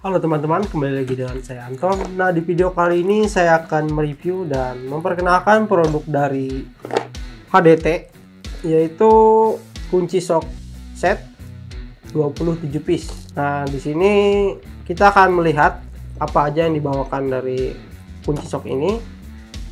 Halo teman-teman, kembali lagi dengan saya Anton. Nah, di video kali ini saya akan mereview dan memperkenalkan produk dari HDT, yaitu kunci sok set 27 piece. Nah, di sini kita akan melihat apa aja yang dibawakan dari kunci sok ini,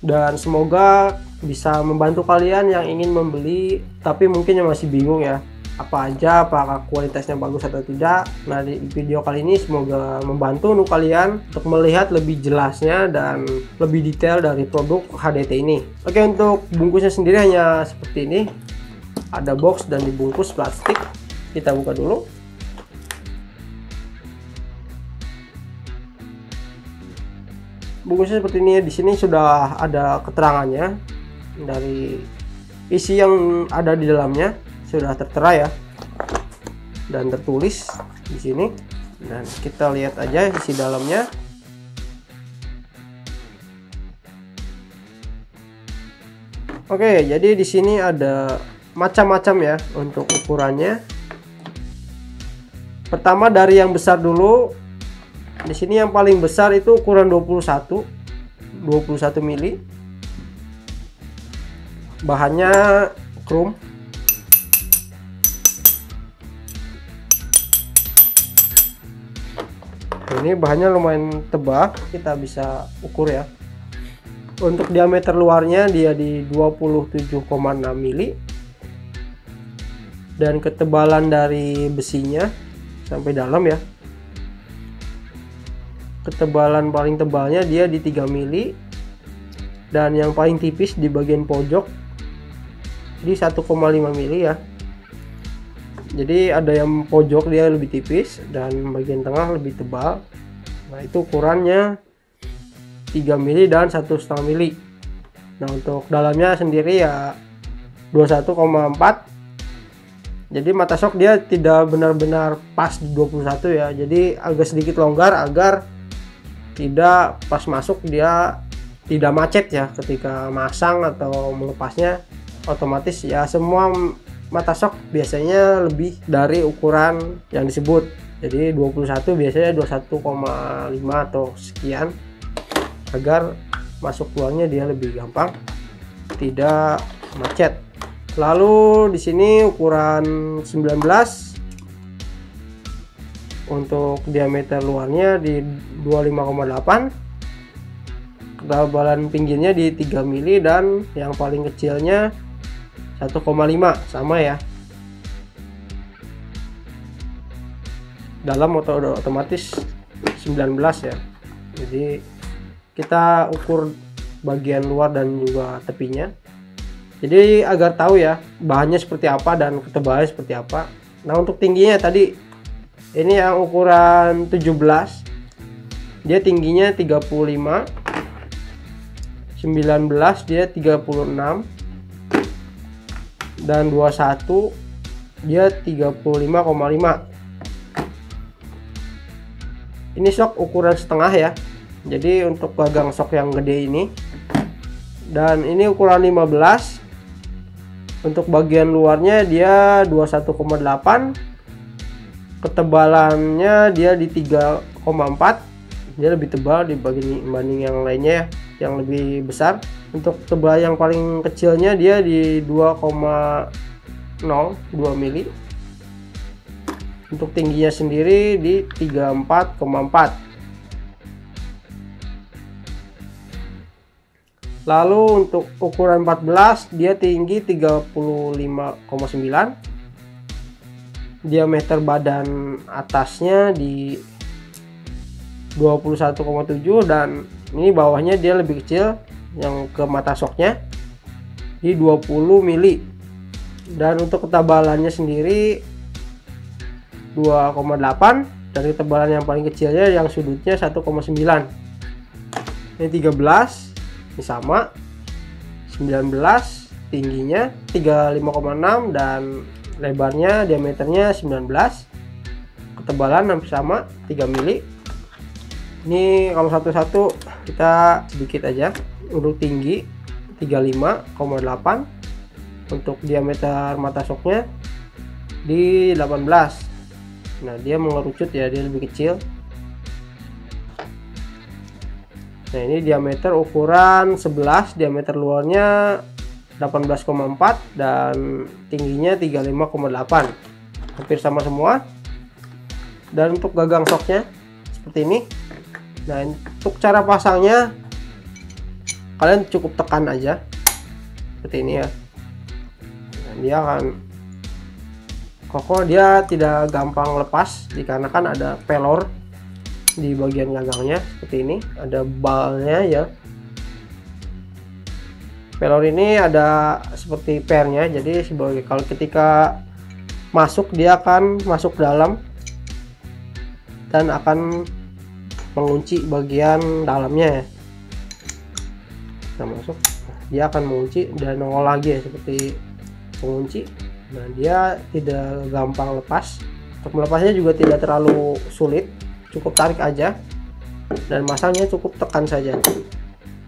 dan semoga bisa membantu kalian yang ingin membeli tapi mungkin yang masih bingung ya, apa aja, apakah kualitasnya bagus atau tidak. Nah, di video kali ini semoga membantu untuk kalian untuk melihat lebih jelasnya dan lebih detail dari produk HDT ini. Oke, untuk bungkusnya sendiri hanya seperti ini, ada box dan dibungkus plastik. Kita buka dulu. Bungkusnya seperti ini. Di sini sudah ada keterangannya dari isi yang ada di dalamnya, sudah tertera ya dan tertulis di sini, dan kita lihat aja isi dalamnya. Oke, jadi di sini ada macam-macam ya untuk ukurannya. Pertama dari yang besar dulu. Di sini yang paling besar itu ukuran 21 mili. Bahannya chrome. Ini bahannya lumayan tebal, kita bisa ukur ya. Untuk diameter luarnya dia di 27,6 mili, dan ketebalan dari besinya sampai dalam ya, ketebalan paling tebalnya dia di 3 mili, dan yang paling tipis di bagian pojok di 1,5 mili ya. Jadi ada yang pojok dia lebih tipis dan bagian tengah lebih tebal. Nah, itu ukurannya 3 mili dan 1,5 mili. Nah, untuk dalamnya sendiri ya 21,4. Jadi mata sok dia tidak benar-benar pas di 21 ya. Jadi agak sedikit longgar agar tidak pas masuk dia tidak macet ya ketika masang atau melepasnya. Otomatis ya semua mata sok biasanya lebih dari ukuran yang disebut. Jadi 21 biasanya 21,5 atau sekian, agar masuk keluarnya dia lebih gampang, tidak macet. Lalu di sini ukuran 19 untuk diameter luarnya di 25,8, ketebalan pinggirnya di 3 mili, dan yang paling kecilnya 1,5 sama ya. Dalam otomatis 19 ya. Jadi kita ukur bagian luar dan juga tepinya. Jadi agar tahu ya bahannya seperti apa dan ketebalannya seperti apa. Nah, untuk tingginya tadi ini yang ukuran 17, dia tingginya 35, 19 dia 36, dan 21 dia 35,5. Ini sok ukuran setengah ya. Jadi untuk gagang sok yang gede ini. Dan ini ukuran 15. Untuk bagian luarnya dia 21,8. Ketebalannya dia di 3,4. Dia lebih tebal dibanding yang lainnya ya, yang lebih besar. Untuk tebal yang paling kecilnya dia di 2,02 mili. Untuk tingginya sendiri di 34,4. Lalu untuk ukuran 14 dia tinggi 35,9. Diameter badan atasnya di 21,7, dan ini bawahnya dia lebih kecil yang ke mata soknya di 20 mili. Dan untuk ketebalannya sendiri 2,8, dari ketebalan yang paling kecilnya yang sudutnya 1,9. Ini 13, ini sama. 19 tingginya 35,6 dan lebarnya diameternya 19. Ketebalan hampir sama 3 mili. Ini kalau satu-satu kita sedikit aja. Untuk tinggi 35,8, untuk diameter mata soknya di 18. Nah, dia mengerucut ya, dia lebih kecil. Nah ini diameter ukuran 11, diameter luarnya 18,4 dan tingginya 35,8, hampir sama semua. Dan untuk gagang shocknya seperti ini. Nah untuk cara pasangnya kalian cukup tekan aja seperti ini ya. Nah, dia akan kokoh, dia tidak gampang lepas dikarenakan ada pelor di bagian gagangnya seperti ini, ada balnya ya. Pelor ini ada seperti pernya, jadi sebagai kalau ketika masuk dia akan masuk dalam dan akan mengunci bagian dalamnya ya. Nah masuk, dia akan mengunci dan nongol lagi ya seperti pengunci. Nah dia tidak gampang lepas. Untuk melepasnya juga tidak terlalu sulit, cukup tarik aja dan masangnya cukup tekan saja,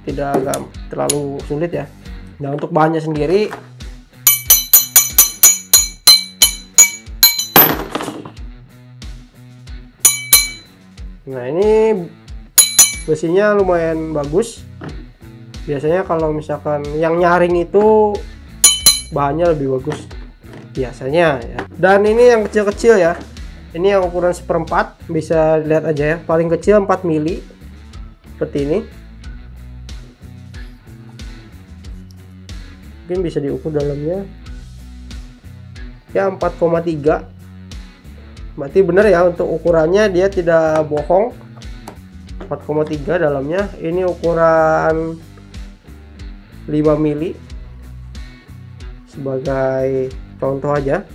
tidak terlalu sulit ya. Nah untuk bahannya sendiri nah ini besinya lumayan bagus. Biasanya kalau misalkan yang nyaring itu bahannya lebih bagus biasanya ya. Dan ini yang kecil-kecil ya, ini yang ukuran 1/4, bisa lihat aja ya, paling kecil 4 mili seperti ini. Mungkin bisa diukur dalamnya ya 4,3, berarti benar ya untuk ukurannya, dia tidak bohong. 4,3 dalamnya. Ini ukuran 5 mili sebagai contoh aja,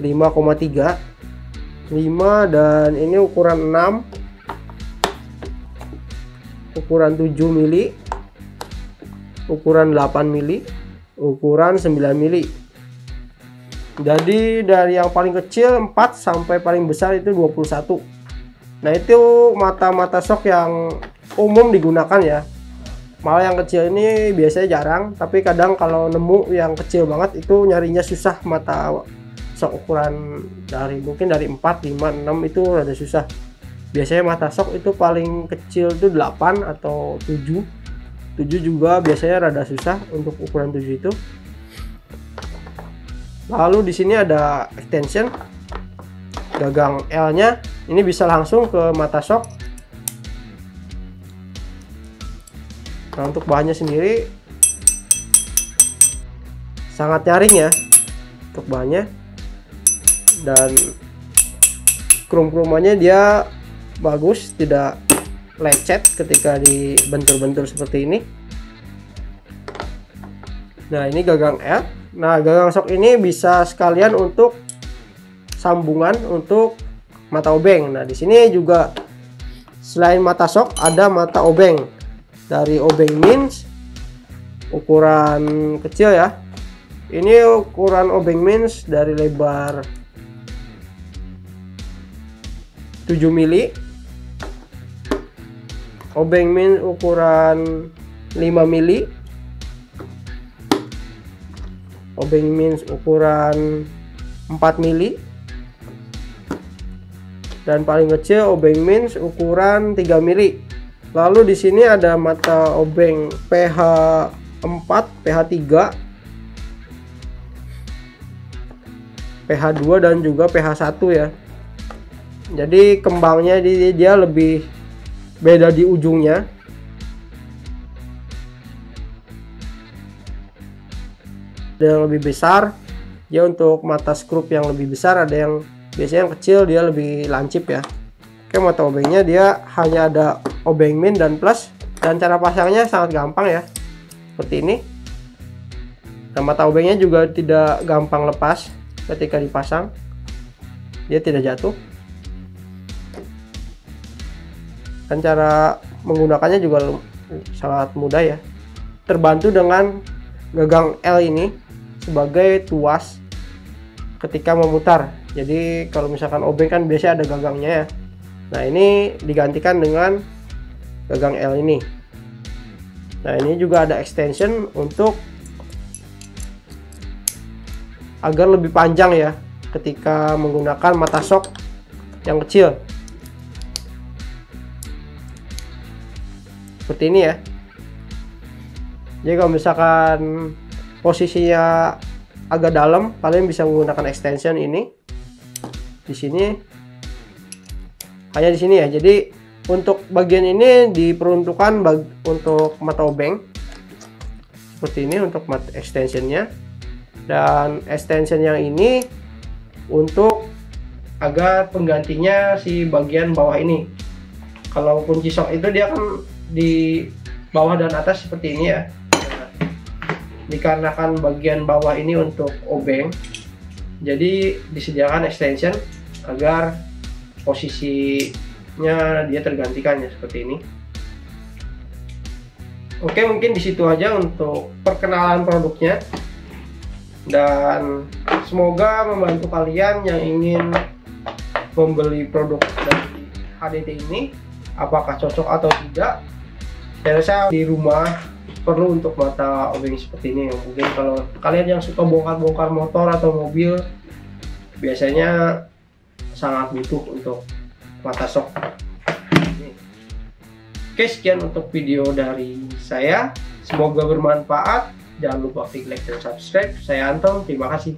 5,3 dan ini ukuran 6, ukuran 7 mili, ukuran 8 mili, ukuran 9 mili. Jadi dari yang paling kecil 4 sampai paling besar itu 21. Nah itu mata-mata shock yang umum digunakan ya. Malah yang kecil ini biasanya jarang, tapi kadang kalau nemu yang kecil banget itu nyarinya susah. Mata shock ukuran mungkin dari 4, 5, 6 itu rada susah. Biasanya mata shock itu paling kecil itu 8 atau 7. 7 juga biasanya rada susah untuk ukuran 7 itu. Lalu di sini ada extension gagang L-nya. Ini bisa langsung ke mata shock. Nah, untuk bahannya sendiri sangat nyaring ya untuk bahannya, dan krum-krumannya dia bagus, tidak lecet ketika dibentur-bentur seperti ini. Nah ini gagang L. Nah gagang shock ini bisa sekalian untuk sambungan untuk mata obeng. Nah di sini juga selain mata shock ada mata obeng dari obeng Mins ukuran kecil ya. Ini ukuran obeng Mins dari lebar 7 mili, obeng Mins ukuran 5 mili, obeng Mins ukuran 4 mili, dan paling kecil obeng Mins ukuran 3 mili. Lalu di sini ada mata obeng PH 4, PH 3, PH 2 dan juga PH 1 ya. Jadi kembangnya dia lebih beda di ujungnya. Ada yang lebih besar ya, untuk mata skrup yang lebih besar, ada yang biasanya yang kecil dia lebih lancip ya. Oke, mata obengnya dia hanya ada obeng min dan plus, dan cara pasangnya sangat gampang ya seperti ini. Nah mata obengnya juga tidak gampang lepas ketika dipasang, dia tidak jatuh. Dan cara menggunakannya juga sangat mudah ya, terbantu dengan gagang L ini sebagai tuas ketika memutar. Jadi kalau misalkan obeng kan biasanya ada gagangnya ya. Nah ini digantikan dengan gagang L ini. Nah ini juga ada extension untuk agar lebih panjang ya ketika menggunakan mata shock yang kecil. seperti ini ya. Jadi kalau misalkan posisinya agak dalam, kalian bisa menggunakan extension ini di sini, hanya di sini ya. Jadi untuk bagian ini diperuntukkan untuk mata obeng seperti ini untuk mata extensionnya, dan extension yang ini untuk agar penggantinya si bagian bawah ini. Kalau kunci sok itu dia kan di bawah dan atas seperti ini ya. Dikarenakan bagian bawah ini untuk obeng, jadi disediakan extension agar posisinya dia tergantikan ya seperti ini. Oke, mungkin di situ aja untuk perkenalan produknya, dan semoga membantu kalian yang ingin membeli produk dari HDT ini, apakah cocok atau tidak. Saya rasa di rumah perlu untuk mata obeng seperti ini. Mungkin kalau kalian yang suka bongkar-bongkar motor atau mobil, biasanya sangat butuh untuk mata sok. Oke, sekian untuk video dari saya, semoga bermanfaat. Jangan lupa klik like dan subscribe. Saya Anton, terima kasih.